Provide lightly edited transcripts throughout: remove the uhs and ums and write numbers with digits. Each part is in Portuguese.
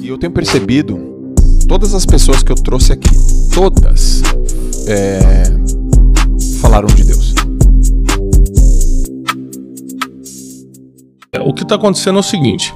E eu tenho percebido, todas as pessoas que eu trouxe aqui, todas falaram de Deus. O que está acontecendo é o seguinte: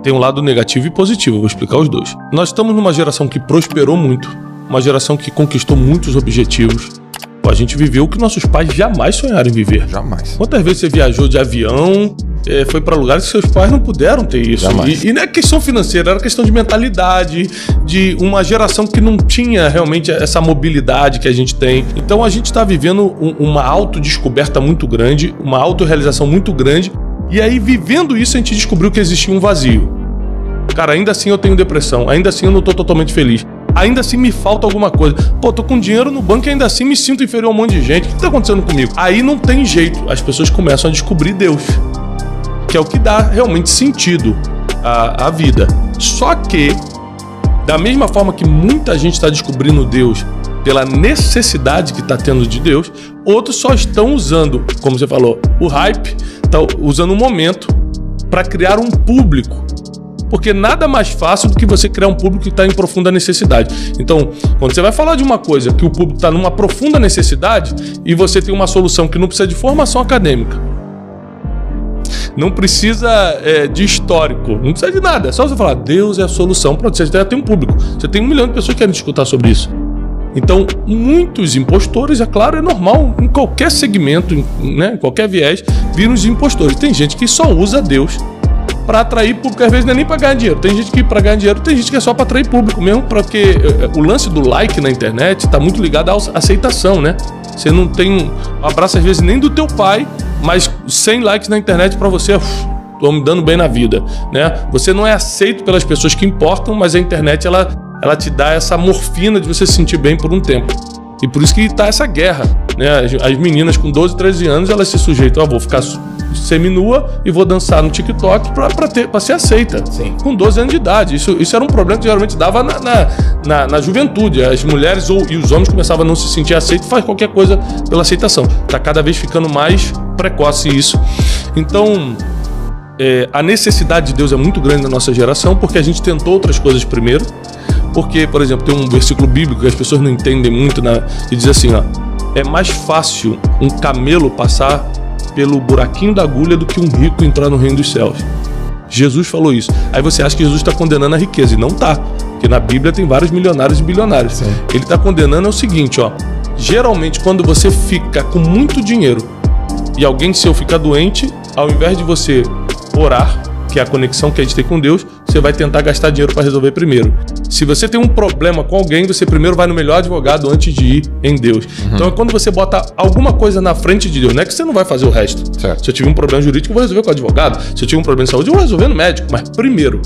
tem um lado negativo e positivo, eu vou explicar os dois. Nós estamos numa geração que prosperou muito, uma geração que conquistou muitos objetivos. A gente viveu o que nossos pais jamais sonharam em viver. Jamais. Quantas vezes você viajou de avião, foi para lugares que seus pais não puderam ter isso? E não é questão financeira, era questão de mentalidade, de uma geração que não tinha realmente essa mobilidade que a gente tem. Então a gente está vivendo uma autodescoberta muito grande, uma autorrealização muito grande. E aí, vivendo isso, a gente descobriu que existia um vazio. Cara, ainda assim eu tenho depressão, ainda assim eu não tô totalmente feliz. Ainda assim me falta alguma coisa. Pô, tô com dinheiro no banco e ainda assim me sinto inferior a um monte de gente. O que tá acontecendo comigo? Aí não tem jeito. As pessoas começam a descobrir Deus, que é o que dá realmente sentido à vida. Só que, da mesma forma que muita gente está descobrindo Deus pela necessidade que está tendo de Deus, outros só estão usando, como você falou, o hype, tá usando o momento para criar um público. Porque nada mais fácil do que você criar um público que está em profunda necessidade. Então, quando você vai falar de uma coisa que o público está numa profunda necessidade e você tem uma solução que não precisa de formação acadêmica, não precisa de histórico, não precisa de nada, é só você falar, Deus é a solução. Pronto, você já tem um público, você tem 1 milhão de pessoas que querem escutar sobre isso. Então, muitos impostores, é claro, é normal, em qualquer segmento, né, em qualquer viés, viram os impostores. Tem gente que só usa Deus para atrair público, às vezes não é nem para ganhar dinheiro. Tem gente que para ganhar dinheiro, tem gente que é só para atrair público mesmo, porque o lance do like na internet está muito ligado à aceitação, né? Você não tem um abraço às vezes nem do teu pai, mas 100 likes na internet para você, tô me dando bem na vida, né? Você não é aceito pelas pessoas que importam, mas a internet ela te dá essa morfina de você se sentir bem por um tempo. E por isso que tá essa guerra, né? As meninas com 12, 13 anos, elas se sujeitam, vou ficar seminua e vou dançar no TikTok pra ser aceita. Sim. Com 12 anos de idade. Isso era um problema que geralmente dava na juventude. As mulheres e os homens começavam a não se sentir aceitos, faz qualquer coisa pela aceitação. Tá cada vez ficando mais precoce isso. Então, a necessidade de Deus é muito grande na nossa geração, porque a gente tentou outras coisas primeiro. Porque, por exemplo, tem um versículo bíblico que as pessoas não entendem muito, que diz assim, ó: é mais fácil um camelo passar pelo buraquinho da agulha do que um rico entrar no reino dos céus. Jesus falou isso. Aí você acha que Jesus está condenando a riqueza, e não tá. Porque na Bíblia tem vários milionários e bilionários. Sim. Ele está condenando o seguinte, ó: geralmente quando você fica com muito dinheiro e alguém seu fica doente, ao invés de você orar, que é a conexão que a gente tem com Deus, você vai tentar gastar dinheiro para resolver primeiro. Se você tem um problema com alguém, você primeiro vai no melhor advogado antes de ir em Deus. Então é quando você bota alguma coisa na frente de Deus, não é que você não vai fazer o resto. Certo. Se eu tiver um problema jurídico, eu vou resolver com o advogado. Se eu tiver um problema de saúde, eu vou resolver no médico. Mas primeiro,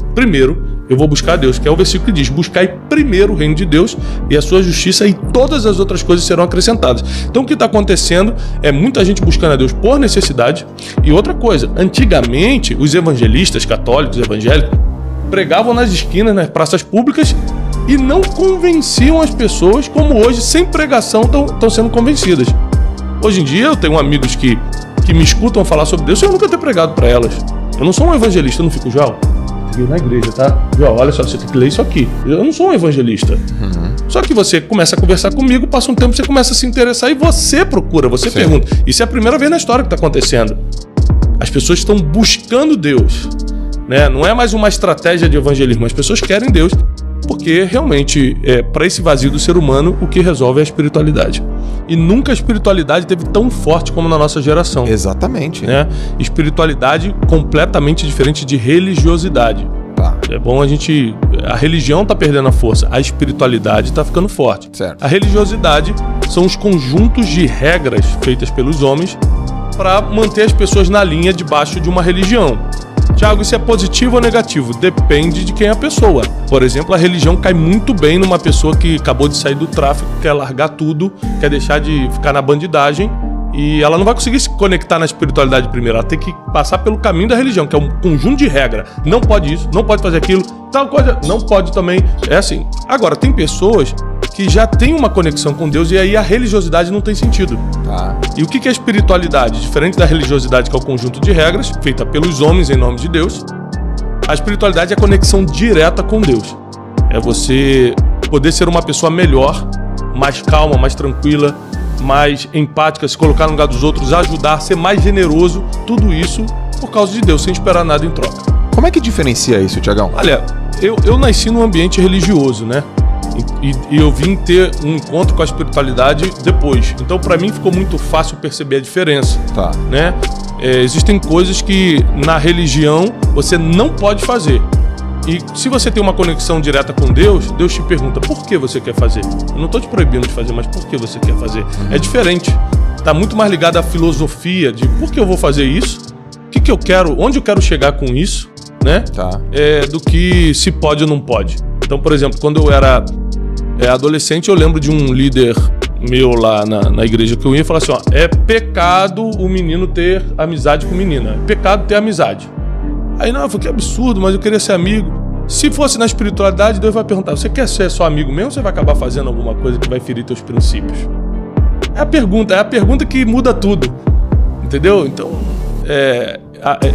eu vou buscar a Deus, que é o versículo que diz: buscai primeiro o reino de Deus e a sua justiça, e todas as outras coisas serão acrescentadas. Então o que está acontecendo é muita gente buscando a Deus por necessidade. E outra coisa, antigamente os evangelistas católicos, evangélicos, pregavam nas esquinas, nas praças públicas, e não convenciam as pessoas como hoje, sem pregação, estão sendo convencidas. Hoje em dia eu tenho amigos que me escutam falar sobre Deus sem eu nunca ter pregado para elas. Eu não sou um evangelista, eu não fico, João, na igreja, tá? João, olha só, você tem que ler isso aqui. Eu não sou um evangelista. Só que você começa a conversar comigo, passa um tempo, você começa a se interessar e você procura, você pergunta. Isso é a primeira vez na história que está acontecendo. As pessoas estão buscando Deus, né? Não é mais uma estratégia de evangelismo. As pessoas querem Deus porque realmente, para esse vazio do ser humano, o que resolve é a espiritualidade. E nunca a espiritualidade teve tão forte como na nossa geração. Exatamente. Né? Espiritualidade completamente diferente de religiosidade. É bom a religião tá perdendo a força, a espiritualidade tá ficando forte. Certo. A religiosidade são os conjuntos de regras feitas pelos homens para manter as pessoas na linha debaixo de uma religião. Tiago, isso é positivo ou negativo? Depende de quem é a pessoa. Por exemplo, a religião cai muito bem numa pessoa que acabou de sair do tráfico, quer largar tudo, quer deixar de ficar na bandidagem, e ela não vai conseguir se conectar na espiritualidade primeiro. Ela tem que passar pelo caminho da religião, que é um conjunto de regras. Não pode isso, não pode fazer aquilo, tal coisa, não pode também. É assim. Agora, tem pessoas que já têm uma conexão com Deus e aí a religiosidade não tem sentido. E o que é a espiritualidade? Diferente da religiosidade, que é o conjunto de regras feita pelos homens em nome de Deus, A espiritualidade é a conexão direta com Deus. É você poder ser uma pessoa melhor, mais calma, mais tranquila, mais empática, se colocar no lugar dos outros, ajudar, ser mais generoso. Tudo isso por causa de Deus, sem esperar nada em troca. Como é que diferencia isso, Tiagão? Olha, eu nasci num ambiente religioso, né? E eu vim ter um encontro com a espiritualidade depois. Então, para mim, ficou muito fácil perceber a diferença. Tá. Né? Existem coisas que na religião você não pode fazer. E se você tem uma conexão direta com Deus, Deus te pergunta por que você quer fazer. Eu não estou te proibindo de fazer, mas por que você quer fazer? É diferente. Está muito mais ligado à filosofia de por que eu vou fazer isso, o que eu quero, onde eu quero chegar com isso, né? Tá. Do que se pode ou não pode. Então, por exemplo, quando eu era adolescente, eu lembro de um líder meu lá na igreja que eu ia falar assim, ó, é pecado o menino ter amizade com menina, é pecado ter amizade. Aí não, eu falei, que absurdo, mas eu queria ser amigo. Se fosse na espiritualidade, Deus vai perguntar, você quer ser só amigo mesmo ou você vai acabar fazendo alguma coisa que vai ferir teus princípios? É a pergunta que muda tudo, entendeu? Então,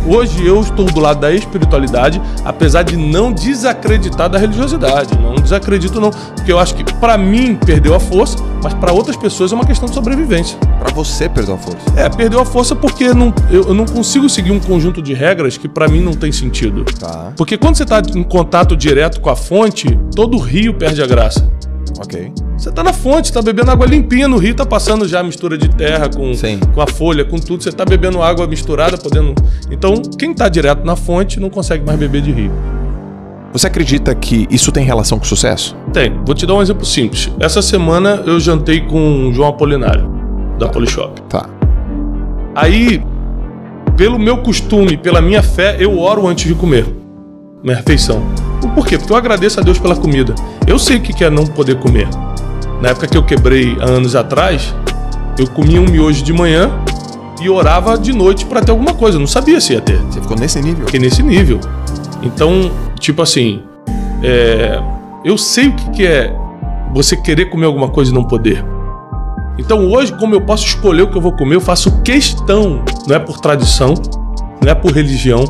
hoje eu estou do lado da espiritualidade, apesar de não desacreditar da religiosidade. Não desacredito não, porque eu acho que para mim perdeu a força, mas para outras pessoas é uma questão de sobrevivência. Para você perdeu a força? Perdeu a força porque eu não consigo seguir um conjunto de regras que para mim não tem sentido. Tá. Porque quando você está em contato direto com a fonte, todo rio perde a graça. Ok. Você tá na fonte, tá bebendo água limpinha no rio, tá passando já a mistura de terra com a folha, com tudo. Você tá bebendo água misturada, podendo... Então, quem tá direto na fonte não consegue mais beber de rio. Você acredita que isso tem relação com sucesso? Tem. Vou te dar um exemplo simples. Essa semana eu jantei com o João Apolinário, da Polishop. Tá. Aí, pelo meu costume, pela minha fé, eu oro antes de comer minha refeição. Por quê? Porque eu agradeço a Deus pela comida. Eu sei o que é não poder comer. Na época que eu quebrei há anos atrás, eu comia um miojo de manhã e orava de noite para ter alguma coisa. Eu não sabia se ia ter. Você ficou nesse nível? Fiquei nesse nível. Então, tipo assim, eu sei o que é você querer comer alguma coisa e não poder. Então hoje, como eu posso escolher o que eu vou comer, eu faço questão, não é por tradição, não é por religião,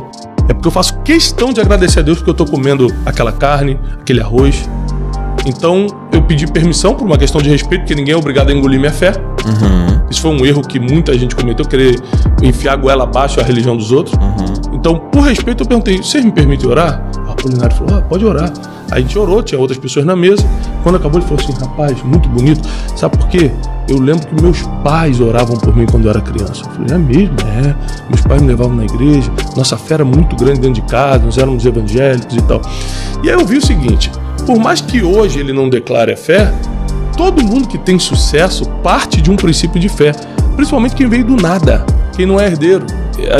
é porque eu faço questão de agradecer a Deus porque eu estou comendo aquela carne, aquele arroz. Então, eu pedi permissão por uma questão de respeito, porque ninguém é obrigado a engolir minha fé. Uhum. Isso foi um erro que muita gente cometeu, querer enfiar a goela abaixo a religião dos outros. Uhum. Então, por respeito, eu perguntei, vocês me permitem orar? O Apolinário falou, pode orar. Aí a gente orou, tinha outras pessoas na mesa. Quando acabou, ele falou assim, rapaz, muito bonito. Sabe por quê? Eu lembro que meus pais oravam por mim quando eu era criança. Eu falei, é mesmo? Meus pais me levavam na igreja. Nossa fé era muito grande dentro de casa, nós éramos evangélicos e tal. E aí eu vi o seguinte, por mais que hoje ele não declare a fé, todo mundo que tem sucesso parte de um princípio de fé. Principalmente quem veio do nada, quem não é herdeiro.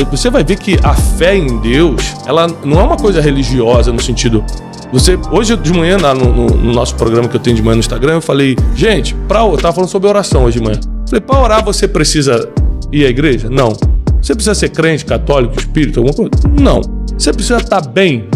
Você vai ver que a fé em Deus, ela não é uma coisa religiosa no sentido... Hoje de manhã, no nosso programa que eu tenho de manhã no Instagram, eu falei, gente, eu tava falando sobre oração hoje de manhã. Falei, para orar você precisa ir à igreja? Não. Você precisa ser crente, católico, espírita, alguma coisa? Não. Você precisa estar bem?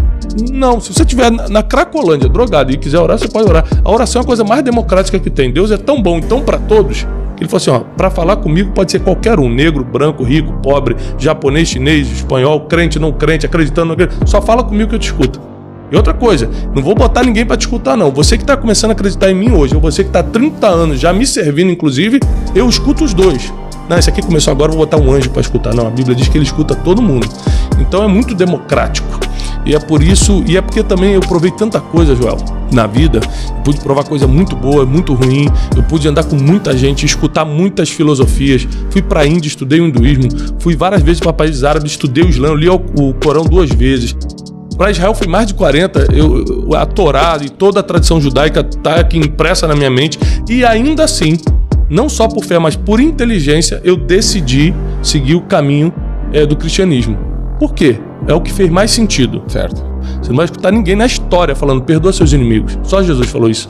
Não. Se você estiver na Cracolândia, drogado, e quiser orar, você pode orar. A oração é a coisa mais democrática que tem. Deus é tão bom e tão para todos, que ele falou assim, ó, para falar comigo pode ser qualquer um, negro, branco, rico, pobre, japonês, chinês, espanhol, crente, não crente, acreditando, não acreditando. Só fala comigo que eu te escuto. E outra coisa, não vou botar ninguém para te escutar não. Você que está começando a acreditar em mim hoje, ou você que está há 30 anos já me servindo, inclusive, eu escuto os dois. Não, esse aqui começou agora, vou botar um anjo para escutar. Não, a Bíblia diz que ele escuta todo mundo. Então é muito democrático. E é por isso, e é porque também eu provei tanta coisa, Joel, na vida. Eu pude provar coisa muito boa, muito ruim. Eu pude andar com muita gente, escutar muitas filosofias. Fui para a Índia, estudei o hinduísmo. Fui várias vezes para países árabes, estudei o Islã, li o Corão 2 vezes. Para Israel fui mais de 40, a Torá e toda a tradição judaica está aqui impressa na minha mente. E ainda assim, não só por fé, mas por inteligência, eu decidi seguir o caminho do cristianismo. Por quê? É o que fez mais sentido. Certo. Você não vai escutar ninguém na história falando, perdoa seus inimigos. Só Jesus falou isso.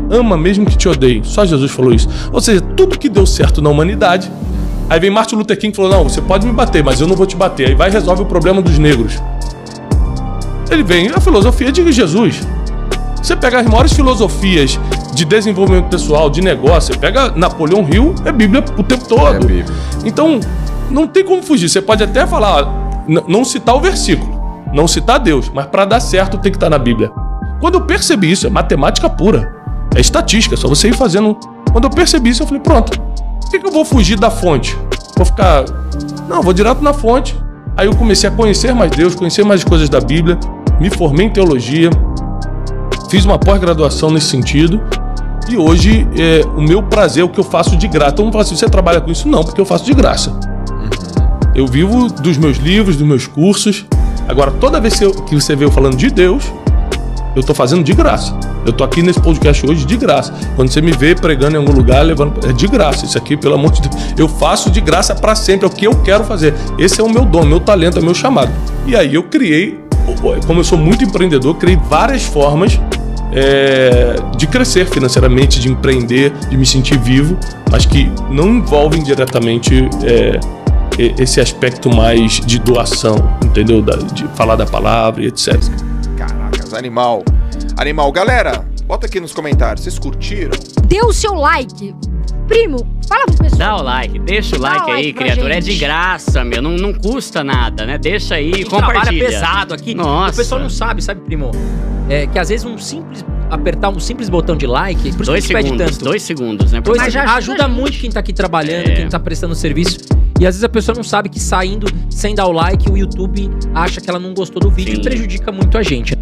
Ama mesmo que te odeie. Só Jesus falou isso. Ou seja, tudo que deu certo na humanidade. Aí vem Martin Luther King e falou, não, você pode me bater, mas eu não vou te bater. Aí vai e resolve o problema dos negros. Ele vem a filosofia de Jesus. Você pega as maiores filosofias de desenvolvimento pessoal, de negócio, você pega Napoleão Hill, é Bíblia o tempo todo. Bíblia. Então, não tem como fugir. Você pode até falar, não citar o versículo, não citar Deus, mas para dar certo tem que estar na Bíblia. Quando eu percebi isso, é matemática pura, é estatística, é só você ir fazendo. Quando eu percebi isso, eu falei, pronto, por que eu vou fugir da fonte? Vou ficar... Não, vou direto na fonte. Aí eu comecei a conhecer mais Deus, conhecer mais coisas da Bíblia, me formei em teologia, fiz uma pós-graduação nesse sentido, e hoje o meu prazer é o que eu faço de graça. Todo mundo fala assim, você trabalha com isso? Não, porque eu faço de graça. Eu vivo dos meus livros, dos meus cursos. Agora, toda vez que você vê eu falando de Deus, eu tô fazendo de graça. Eu tô aqui nesse podcast hoje de graça. Quando você me vê pregando em algum lugar, levando... É de graça. Isso aqui, pelo amor de Deus. Eu faço de graça para sempre. É o que eu quero fazer. Esse é o meu dom, meu talento, é o meu chamado. E aí eu criei, como eu sou muito empreendedor, criei várias formas de crescer financeiramente, de empreender, de me sentir vivo, mas que não envolvem diretamente esse aspecto mais de doação, entendeu? De falar da palavra e etc. Caracas, animal. Animal. Galera, bota aqui nos comentários, vocês curtiram? Dê o seu like. Primo, fala pro pessoal. Dá o like, deixa o like aí, criatura. É de graça, meu. Não custa nada, né? Deixa aí, compartilha. Trabalha pesado aqui. Nossa. O pessoal não sabe, primo? Que às vezes apertar um simples botão de like, por isso que a gente pede tanto. 2 segundos, né? Mas já ajuda muito quem tá aqui trabalhando, quem tá prestando serviço. E às vezes a pessoa não sabe que saindo sem dar o like, o YouTube acha que ela não gostou do vídeo. Sim. E prejudica muito a gente.